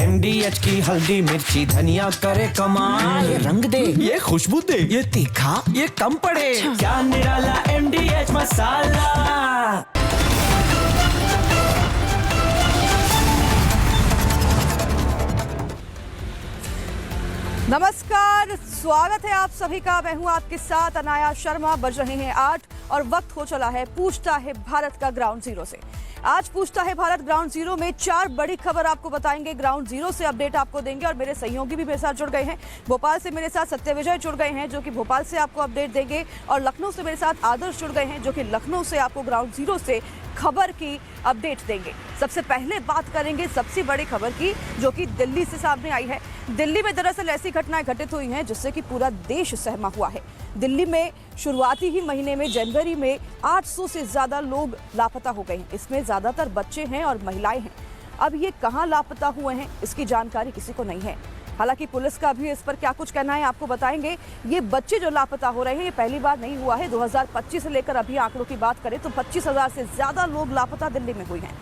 NDH की हल्दी मिर्ची धनिया करे कमाल। ये रंग दे, ये खुशबू दे, ये तीखा, ये कम पड़े। क्या निराला NDH मसाला। नमस्कार, स्वागत है आप सभी का। मैं हूं आपके साथ अनाया शर्मा। बज रहे हैं 8 और वक्त हो चला है पूछता है भारत का ग्राउंड जीरो से। आज पूछता है भारत ग्राउंड जीरो में 4 बड़ी खबर आपको बताएंगे, ग्राउंड जीरो से अपडेट आपको देंगे और मेरे सहयोगी भी मेरे साथ जुड़ गए हैं। भोपाल से मेरे साथ सत्य विजय जुड़ गए हैं जो कि भोपाल से आपको अपडेट देंगे और लखनऊ से मेरे साथ आदर्श जुड़ गए हैं जो कि लखनऊ से आपको ग्राउंड जीरो से खबर की अपडेट देंगे। सबसे पहले बात करेंगे सबसे बड़ी खबर की जो कि दिल्ली से सामने आई है। दिल्ली में दरअसल ऐसी घटनाएं घटित हुई हैं जिससे कि पूरा देश सहमा हुआ है। दिल्ली में शुरुआती ही महीने में जनवरी में 800 से ज्यादा लोग लापता हो गए हैं। इसमें ज्यादातर बच्चे हैं और महिलाएं हैं। अब ये कहां लापता हुए हैं इसकी जानकारी किसी को नहीं है। हालांकि पुलिस का भी इस पर क्या कुछ कहना है आपको बताएंगे। ये बच्चे जो लापता हो रहे हैं ये पहली बार नहीं हुआ है। 2025 से लेकर अभी आंकड़ों की बात करें तो 25,000 से ज्यादा लोग लापता दिल्ली में हुए हैं।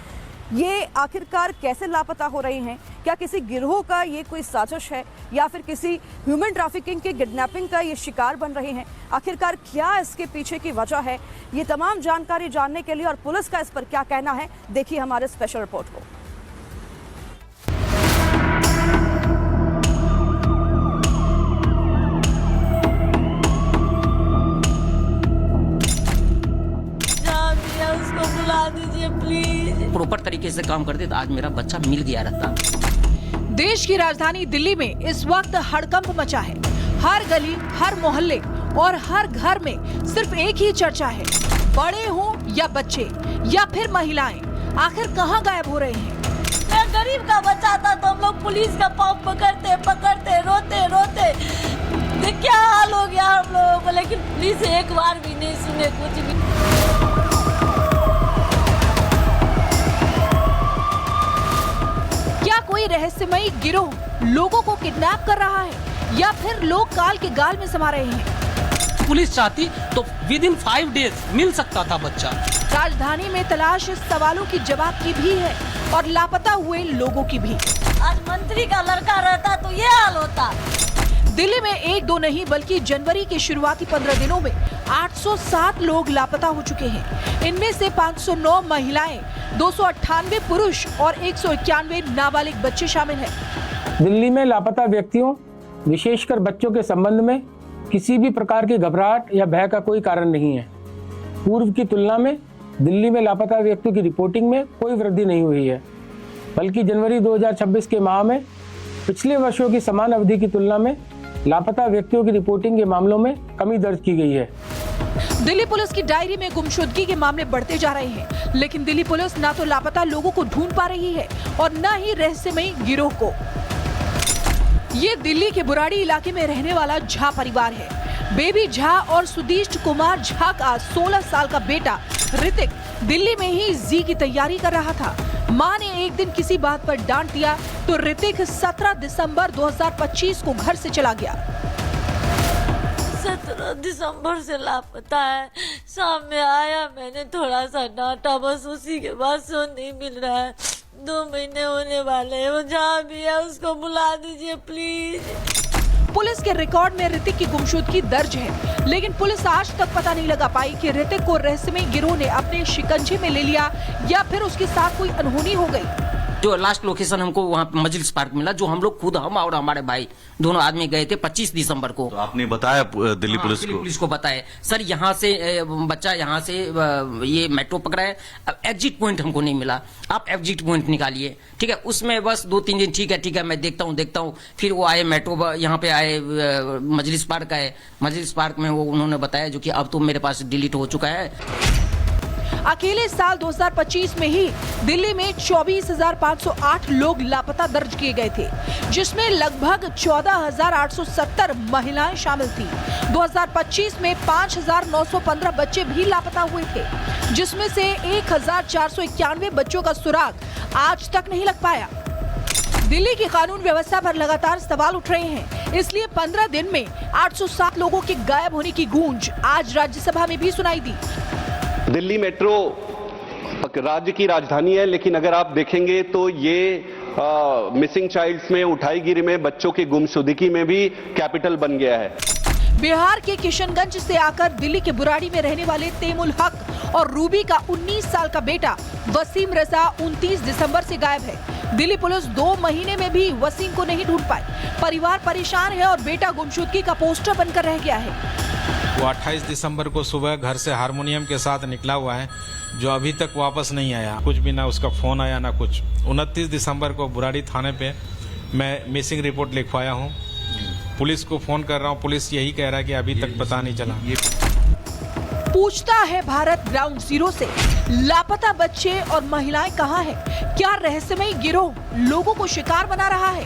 ये आखिरकार कैसे लापता हो रहे हैं? क्या किसी गिरोह का ये कोई साजिश है या फिर किसी ह्यूमन ट्रैफिकिंग के किडनैपिंग का ये शिकार बन रहे हैं? आखिरकार क्या इसके पीछे की वजह है? ये तमाम जानकारी जानने के लिए और पुलिस का इस पर क्या कहना है, देखिए हमारे स्पेशल रिपोर्ट को। प्रॉपर तरीके से काम करते तो आज मेरा बच्चा मिल गया रहता। देश की राजधानी दिल्ली में इस वक्त हड़कंप मचा है। हर गली, हर मोहल्ले और हर घर में सिर्फ एक ही चर्चा है, बड़े हों या बच्चे या फिर महिलाएं, आखिर कहां गायब हो रहे हैं? मैं गरीब का बच्चा था तो हम लोग पुलिस का पाँव पकड़ते रोते क्या हाल हो गया हम लोगों को, लेकिन पुलिस एक बार भी नहीं सुने कुछ भी। कोई रहस्यमयी गिरोह लोगों को किडनैप कर रहा है या फिर लोग काल के गाल में समा रहे हैं? पुलिस चाहती तो विद इन 5 डेज मिल सकता था बच्चा। राजधानी में तलाश सवालों की जवाब की भी है और लापता हुए लोगों की भी। आज मंत्री का लड़का रहता तो ये हाल होता। दिल्ली में 1-2 नहीं बल्कि जनवरी के शुरुआती 15 दिनों में 807 लोग लापता हो चुके हैं। इनमें से 509 महिलाएं, 298 पुरुष और 191 नाबालिग बच्चे शामिल हैं। दिल्ली में लापता व्यक्तियों, विशेषकर बच्चों के संबंध में किसी भी प्रकार की घबराहट या भय का कोई कारण नहीं है। पूर्व की तुलना में दिल्ली में लापता व्यक्तियों की रिपोर्टिंग में कोई वृद्धि नहीं हुई है, बल्कि जनवरी 2026 के माह में पिछले वर्षों की समान अवधि की तुलना में लापता व्यक्तियों की रिपोर्टिंग के मामलों में कमी दर्ज की गई है। दिल्ली पुलिस की डायरी में गुमशुदगी के मामले बढ़ते जा रहे हैं, लेकिन दिल्ली पुलिस ना तो लापता लोगों को ढूंढ पा रही है और न ही रहस्यमयी गिरोह को। ये दिल्ली के बुराड़ी इलाके में रहने वाला झा परिवार है। बेबी झा और सुदीष्ट कुमार झा का 16 साल का बेटा ऋतिक दिल्ली में ही जी की तैयारी कर रहा था। मां ने एक दिन किसी बात पर डांट दिया तो ऋतिक 17 दिसंबर 2025 को घर से चला गया। 17 दिसंबर से लापता है। शाम में आया, मैंने थोड़ा सा डांटा, बस उसी के बाद सो नहीं मिल रहा है। 2 महीने होने वाले हैं। वो जहाँ भी है उसको बुला दीजिए प्लीज। पुलिस के रिकॉर्ड में ऋतिक की गुमशुदगी दर्ज है, लेकिन पुलिस आज तक पता नहीं लगा पाई कि ऋतिक को रहस्यमयी गिरोह ने अपने शिकंजे में ले लिया या फिर उसके साथ कोई अनहोनी हो गई। जो लास्ट लोकेशन हमको वहाँ मजलिस पार्क मिला, जो हम लोग खुद, हम और हमारे भाई दोनों आदमी गए थे 25 दिसंबर को। तो आपने बताया दिल्ली पुलिस को बताया सर यहाँ से बच्चा यहाँ से ये मेट्रो पकड़ा है, अब एग्जिट पॉइंट हमको नहीं मिला, आप एग्जिट पॉइंट निकालिए। ठीक है, उसमें बस 2-3 दिन ठीक है मैं देखता हूँ। फिर वो आए मेट्रो यहाँ पे आए, मजलिस पार्क आए। मजलिस पार्क में वो उन्होंने बताया जो कि अब तो मेरे पास डिलीट हो चुका है। अकेले साल 2025 में ही दिल्ली में 24,508 लोग लापता दर्ज किए गए थे, जिसमें लगभग 14,870 महिलाएं शामिल थी। 2025 में 5,915 बच्चे भी लापता हुए थे, जिसमें से 1,491 बच्चों का सुराग आज तक नहीं लग पाया। दिल्ली की कानून व्यवस्था पर लगातार सवाल उठ रहे हैं, इसलिए 15 दिन में 807 लोगों के गायब होने की गूंज आज राज्यसभा में भी सुनाई दी। दिल्ली मेट्रो राज्य की राजधानी है, लेकिन अगर आप देखेंगे तो ये मिसिंग चाइल्ड्स में, उठाईगिरी में, बच्चों की गुमशुदगी में भी कैपिटल बन गया है। बिहार के किशनगंज से आकर दिल्ली के बुराड़ी में रहने वाले तैमुल हक और रूबी का 19 साल का बेटा वसीम रजा 29 दिसंबर से गायब है। दिल्ली पुलिस 2 महीने में भी वसीम को नहीं ढूंढ पाई। परिवार परेशान है और बेटा गुमशुदगी का पोस्टर बनकर रह गया है। वो 28 दिसंबर को सुबह घर से हारमोनियम के साथ निकला हुआ है, जो अभी तक वापस नहीं आया। कुछ भी ना उसका फोन आया ना कुछ। 29 दिसंबर को बुराड़ी थाने पे मैं मिसिंग रिपोर्ट लिखवाया हूँ। पुलिस को फोन कर रहा हूँ, पुलिस यही कह रहा है कि अभी तक पता नहीं चला। पूछता है भारत ग्राउंड जीरो से, लापता बच्चे और महिलाएं कहाँ हैं? क्या रहस्यमयी गिरोह लोगों को शिकार बना रहा है?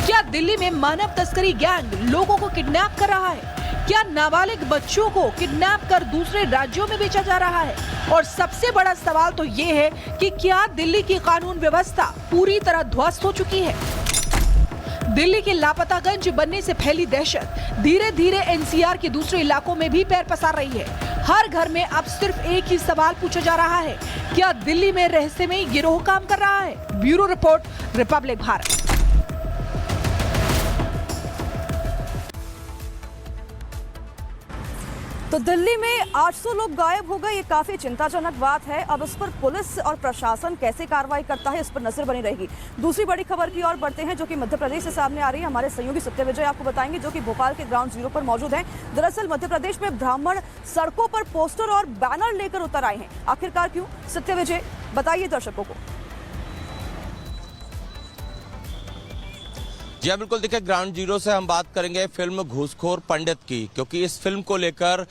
क्या दिल्ली में मानव तस्करी गैंग लोगों को किडनैप कर रहा है? क्या नाबालिग बच्चों को किडनैप कर दूसरे राज्यों में बेचा जा रहा है? और सबसे बड़ा सवाल तो ये है कि क्या दिल्ली की कानून व्यवस्था पूरी तरह ध्वस्त हो चुकी है? दिल्ली के लापतागंज बनने से फैली दहशत धीरे धीरे एनसीआर के दूसरे इलाकों में भी पैर पसार रही है। हर घर में अब सिर्फ एक ही सवाल पूछा जा रहा है, क्या दिल्ली में रहस्यमयी गिरोह काम कर रहा है? Bureau report, Republic Bharat. तो दिल्ली में 800 लोग गायब हो गए, ये काफी चिंताजनक बात है। अब इस पर पुलिस और प्रशासन कैसे कार्रवाई करता है, इस पर नजर बनी रहेगी। दूसरी बड़ी खबर की ओर बढ़ते हैं, जो कि मध्य प्रदेश से सामने आ रही है। हमारे सहयोगी सत्यविजय आपको बताएंगे, जो कि भोपाल के ग्राउंड जीरो पर मौजूद हैं। दरअसल मध्य प्रदेश में ब्राह्मण सड़कों पर पोस्टर और बैनर लेकर उतर आए हैं। आखिरकार क्यों? सत्यविजय बताइए दर्शकों को। जी हाँ, बिल्कुल। देखिए, ग्राउंड जीरो से हम बात करेंगे फिल्म घूसखोर पंडित की, क्योंकि इस फिल्म को लेकर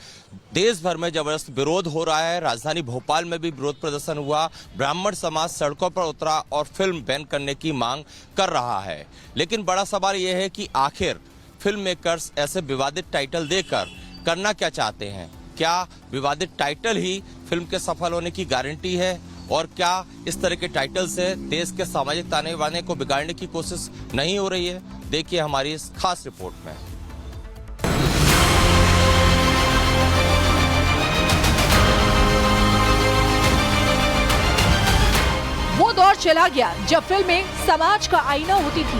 देश भर में जबरदस्त विरोध हो रहा है। राजधानी भोपाल में भी विरोध प्रदर्शन हुआ। ब्राह्मण समाज सड़कों पर उतरा और फिल्म बैन करने की मांग कर रहा है। लेकिन बड़ा सवाल यह है कि आखिर फिल्म मेकर्स ऐसे विवादित टाइटल देकर करना क्या चाहते हैं? क्या विवादित टाइटल ही फिल्म के सफल होने की गारंटी है? और क्या इस तरह के टाइटल से देश के सामाजिक ताने बाने को बिगाड़ने की कोशिश नहीं हो रही है? देखिए हमारी इस खास रिपोर्ट में। वो दौर चला गया जब फिल्में समाज का आईना होती थी।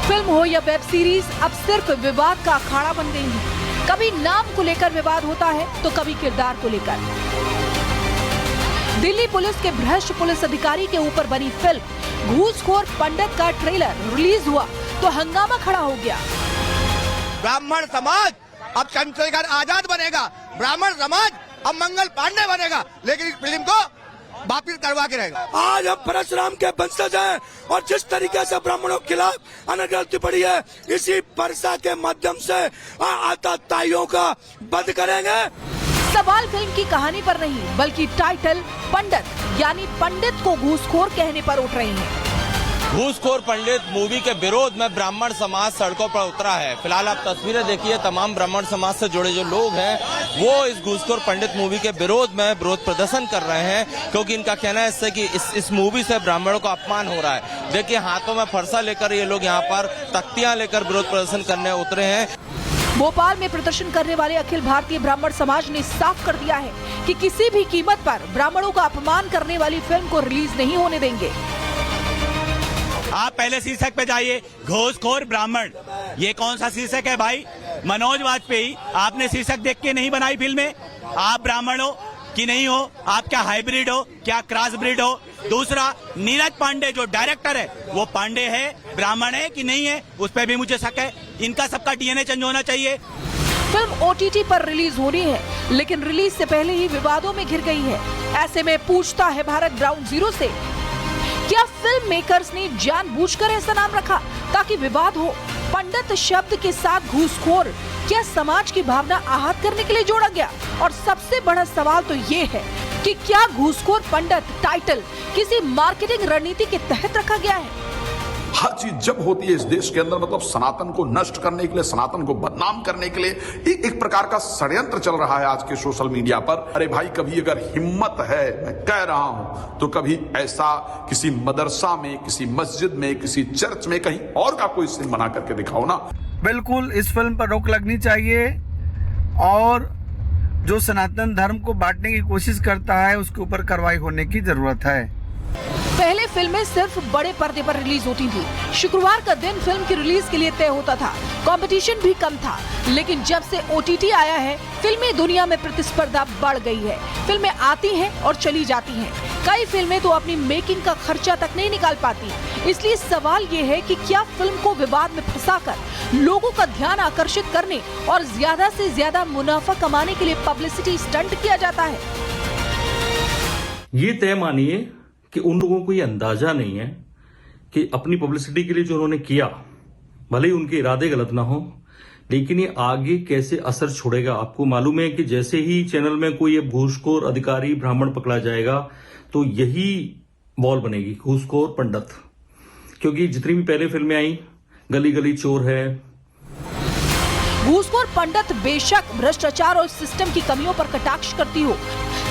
फिल्म हो या वेब सीरीज अब सिर्फ विवाद का अखाड़ा बन गई है। कभी नाम को लेकर विवाद होता है तो कभी किरदार को लेकर। दिल्ली पुलिस के भ्रष्ट पुलिस अधिकारी के ऊपर बनी फिल्म घूसखोर पंडित का ट्रेलर रिलीज हुआ तो हंगामा खड़ा हो गया। ब्राह्मण समाज अब चंद्रशेखर आजाद बनेगा, ब्राह्मण समाज अब मंगल पांडे बनेगा, लेकिन इस फिल्म को वापिस करवा के रहेगा। आज हम परशुराम के वंशज हैं और जिस तरीके से ब्राह्मणों के खिलाफ अनगढ़ती पड़ी है, इसी वर्षा के माध्यम से आतताइयों का वध करेंगे। सवाल फिल्म की कहानी पर नहीं, बल्कि टाइटल पंडित यानी पंडित को घूसखोर कहने पर उठ रही है। घूसखोर पंडित मूवी के विरोध में ब्राह्मण समाज सड़कों पर उतरा है। फिलहाल आप तस्वीरें देखिए, तमाम ब्राह्मण समाज से जुड़े जो लोग हैं वो इस घूसखोर पंडित मूवी के विरोध में विरोध प्रदर्शन कर रहे हैं, क्योंकि इनका कहना है इससे कि इस मूवी से ब्राह्मणों का अपमान हो रहा है। देखिए, हाथों में फरसा लेकर ये लोग यहाँ पर तख्तियां लेकर विरोध प्रदर्शन करने उतरे हैं। भोपाल में प्रदर्शन करने वाले अखिल भारतीय ब्राह्मण समाज ने साफ कर दिया है कि किसी भी कीमत पर ब्राह्मणों का अपमान करने वाली फिल्म को रिलीज नहीं होने देंगे। आप पहले शीर्षक पे जाइए, घूसखोर ब्राह्मण। ये कौन सा शीर्षक है भाई? मनोज वाजपेयी, आपने शीर्षक देख के नहीं बनाई फिल्में? आप ब्राह्मण हो कि नहीं हो? आप क्या हाइब्रिड हो, क्या क्रॉस ब्रिड हो? दूसरा, नीरज पांडे जो डायरेक्टर है वो पांडे है, ब्राह्मण है कि नहीं है, उस पर भी मुझे शक है। इनका सबका डीएनए चेंज होना चाहिए। फिल्म ओटीटी पर रिलीज होनी है, लेकिन रिलीज से पहले ही विवादों में घिर गई है। ऐसे में पूछता है भारत ग्राउंड जीरो से, क्या फिल्म मेकर्स ने जानबूझकर ऐसा नाम रखा ताकि विवाद हो? पंडित शब्द के साथ घूसखोर क्या समाज की भावना आहत करने के लिए जोड़ा गया? और सबसे बड़ा सवाल तो ये है कि क्या घूसखोर पंडित टाइटल किसी मार्केटिंग रणनीति के तहत रखा गया है? हर चीज जब होती है इस देश के अंदर, मतलब सनातन को नष्ट करने के लिए, सनातन को बदनाम करने के लिए एक प्रकार का षड्यंत्र चल रहा है आज के सोशल मीडिया पर। अरे भाई, कभी अगर हिम्मत है, मैं कह रहा हूं, तो कभी ऐसा किसी मदरसा में, किसी मस्जिद में, किसी चर्च में, कहीं और का कोई सीन बना करके दिखाओ ना। बिल्कुल इस फिल्म पर रोक लगनी चाहिए और जो सनातन धर्म को बांटने की कोशिश करता है उसके ऊपर कार्रवाई होने की जरूरत है। पहले फिल्में सिर्फ बड़े पर्दे पर रिलीज होती थी। शुक्रवार का दिन फिल्म की रिलीज के लिए तय होता था। कंपटीशन भी कम था, लेकिन जब से OTT आया है, फिल्मी दुनिया में प्रतिस्पर्धा बढ़ गई है। फिल्में आती हैं और चली जाती हैं। कई फिल्में तो अपनी मेकिंग का खर्चा तक नहीं निकाल पाती। इसलिए सवाल ये है कि क्या फिल्म को विवाद में फंसाकर लोगों का ध्यान आकर्षित करने और ज्यादा से ज्यादा मुनाफा कमाने के लिए पब्लिसिटी स्टंट किया जाता है? ये तय मानिए कि उन लोगों को ये अंदाजा नहीं है कि अपनी पब्लिसिटी के लिए जो उन्होंने किया, भले ही उनके इरादे गलत ना हो, लेकिन ये आगे कैसे असर छोड़ेगा। आपको मालूम है कि जैसे ही चैनल में कोई घूसखोर अधिकारी ब्राह्मण पकड़ा जाएगा तो यही बॉल बनेगी, घूसखोर पंडित। क्योंकि जितनी भी पहले फिल्में आई, गली गली चोर है, घूसखोर पंडित बेशक भ्रष्टाचार और सिस्टम की कमियों पर कटाक्ष करती हो,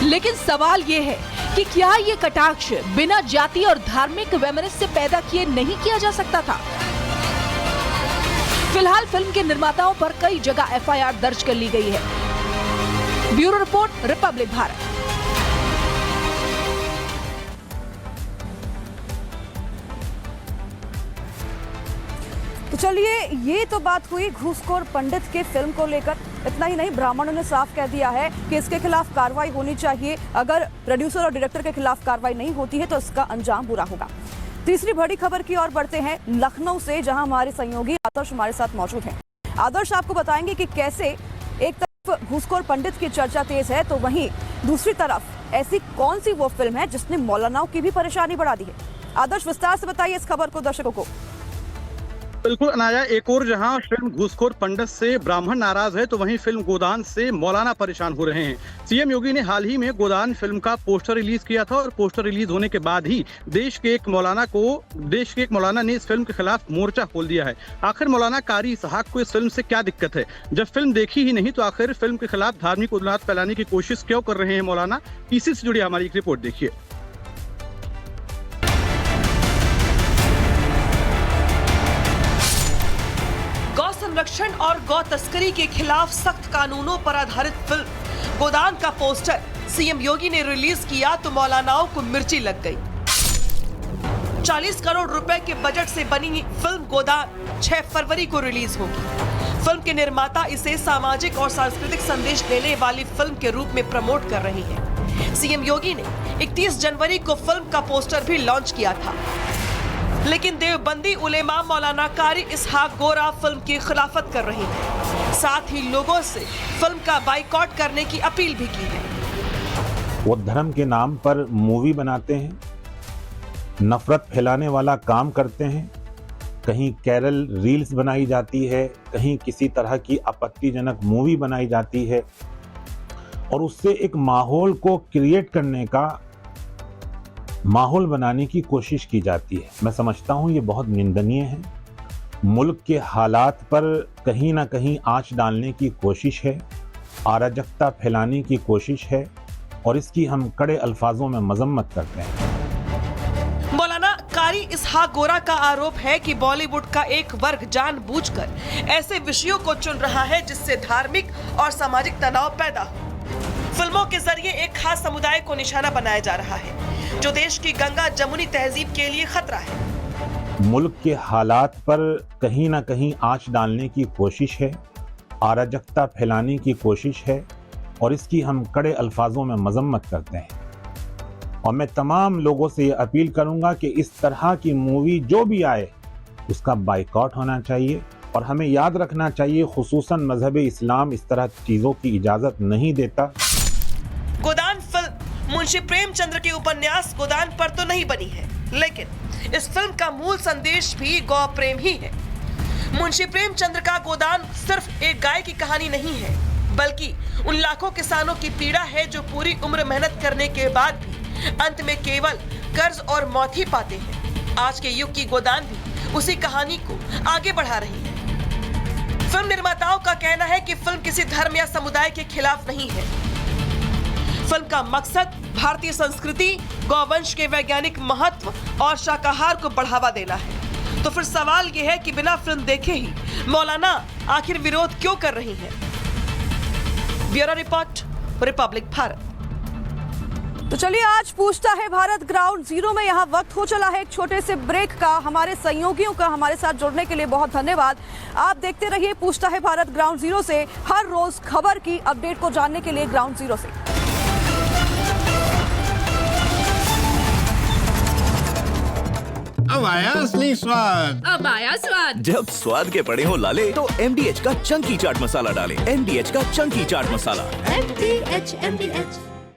लेकिन सवाल ये है कि क्या ये कटाक्ष बिना जाति और धार्मिक वैमनस्य से पैदा किए नहीं किया जा सकता था? फिलहाल फिल्म के निर्माताओं पर कई जगह FIR दर्ज कर ली गई है। Bureau report, Republic Bharat. तो चलिए, ये तो बात हुई घूसखोर पंडित के फिल्म को लेकर। इतना ही नहीं, ब्राह्मणों ने साफ कह दिया है कि इसके खिलाफ कार्रवाई होनी चाहिए। अगर प्रोड्यूसर और डायरेक्टर के खिलाफ कार्रवाई नहीं होती है तो इसका अंजाम बुरा होगा। तीसरी बड़ी खबर की ओर बढ़ते हैं लखनऊ से, जहां हमारे सहयोगी आदर्श हमारे साथ मौजूद हैं। आदर्श, आपको बताएंगे कि कैसे एक तरफ घूसखोर पंडित की चर्चा तेज है तो वहीं दूसरी तरफ ऐसी कौन सी वो फिल्म है जिसने मौलानाओं की भी परेशानी बढ़ा दी है। आदर्श, विस्तार से बताइए इस खबर को दर्शकों को। बिल्कुल अनाया, एक और जहां फिल्म घूसखोर पंडित से ब्राह्मण नाराज है तो वहीं फिल्म गोदान से मौलाना परेशान हो रहे हैं। सीएम योगी ने हाल ही में गोदान फिल्म का पोस्टर रिलीज किया था और पोस्टर रिलीज होने के बाद ही देश के एक मौलाना ने इस फिल्म के खिलाफ मोर्चा खोल दिया है। आखिर मौलाना कारी इसहाक को इस फिल्म से क्या दिक्कत है? जब फिल्म देखी ही नहीं तो आखिर फिल्म के खिलाफ धार्मिक उन्माद फैलाने की कोशिश क्यों कर रहे हैं मौलाना? इसी से जुड़ी हमारी एक रिपोर्ट देखिए। गौ संरक्षण और गौ तस्करी के खिलाफ सख्त कानूनों पर आधारित फिल्म गोदान का पोस्टर सीएम योगी ने रिलीज किया तो मौलानाओं को मिर्ची लग गई। 40 करोड़ रुपए के बजट से बनी फिल्म गोदान 6 फरवरी को रिलीज होगी। फिल्म के निर्माता इसे सामाजिक और सांस्कृतिक संदेश देने वाली फिल्म के रूप में प्रमोट कर रही हैं। सीएम योगी ने 31 जनवरी को फिल्म का पोस्टर भी लॉन्च किया था, लेकिन देवबंदी उलेमा मौलाना कारी इसहाक गोरा फिल्म की खिलाफत कर रही हैं। साथ ही लोगों से फिल्म का बाइकॉट करने की अपील भी की है। वो धर्म के नाम पर मूवी बनाते हैं, नफरत फैलाने वाला काम करते हैं। कहीं कैरल रील्स बनाई जाती है, कहीं किसी तरह की आपत्तिजनक मूवी बनाई जाती है और उससे एक माहौल को क्रिएट करने का, माहौल बनाने की कोशिश की जाती है। मैं समझता हूं ये बहुत निंदनीय है। मुल्क के हालात पर कहीं ना कहीं आंच डालने की कोशिश है, अराजकता फैलाने की कोशिश है और इसकी हम कड़े अल्फाजों में मजम्मत करते हैं। मौलाना कारी इसहाक गोरा का आरोप है कि बॉलीवुड का एक वर्ग जानबूझकर ऐसे विषयों को चुन रहा है जिससे धार्मिक और सामाजिक तनाव पैदा हो। फिल्मों के जरिए एक खास समुदाय को निशाना बनाया जा रहा है जो देश की गंगा जमुनी तहजीब के लिए खतरा है। मुल्क के हालात पर कहीं ना कहीं आंच डालने की कोशिश है, अराजकता फैलाने की कोशिश है और इसकी हम कड़े अल्फाजों में मजम्मत करते हैं। और मैं तमाम लोगों से ये अपील करूंगा कि इस तरह की मूवी जो भी आए उसका बाइकॉट होना चाहिए और हमें याद रखना चाहिए खुसूसन मजहब इस्लाम इस तरह चीज़ों की इजाज़त नहीं देता। गोदान फिल्म मुंशी प्रेमचंद्र के उपन्यास गोदान पर तो नहीं बनी है, लेकिन इस फिल्म का मूल संदेश भी गौ प्रेम ही है। मुंशी प्रेमचंद्र का गोदान सिर्फ एक गाय की कहानी नहीं है, बल्कि उन लाखों किसानों की पीड़ा है जो पूरी उम्र मेहनत करने के बाद भी अंत में केवल कर्ज और मौत ही पाते हैं। आज के युग की गोदान भी उसी कहानी को आगे बढ़ा रही है। फिल्म निर्माताओं का कहना है कि फिल्म किसी धर्म या समुदाय के खिलाफ नहीं है। फिल्म का मकसद भारतीय संस्कृति, गौवंश के वैज्ञानिक महत्व और शाकाहार को बढ़ावा देना है। तो फिर सवाल यह है कि बिना फिल्म देखे ही मौलाना आखिर विरोध क्यों कर रही हैं? Bureau report, Republic Bharat. तो चलिए आज पूछता है भारत ग्राउंड जीरो में यहाँ वक्त हो चला है एक छोटे से ब्रेक का। हमारे सहयोगियों का हमारे साथ जुड़ने के लिए बहुत धन्यवाद। आप देखते रहिए पूछता है भारत ग्राउंड जीरो से हर रोज खबर की अपडेट को जानने के लिए ग्राउंड जीरो से। अब आया असली स्वाद। अब आया स्वाद। जब स्वाद के पड़े हो लाले तो MDH का चंकी चाट मसाला डालें। MDH का चंकी चाट मसाला। MDH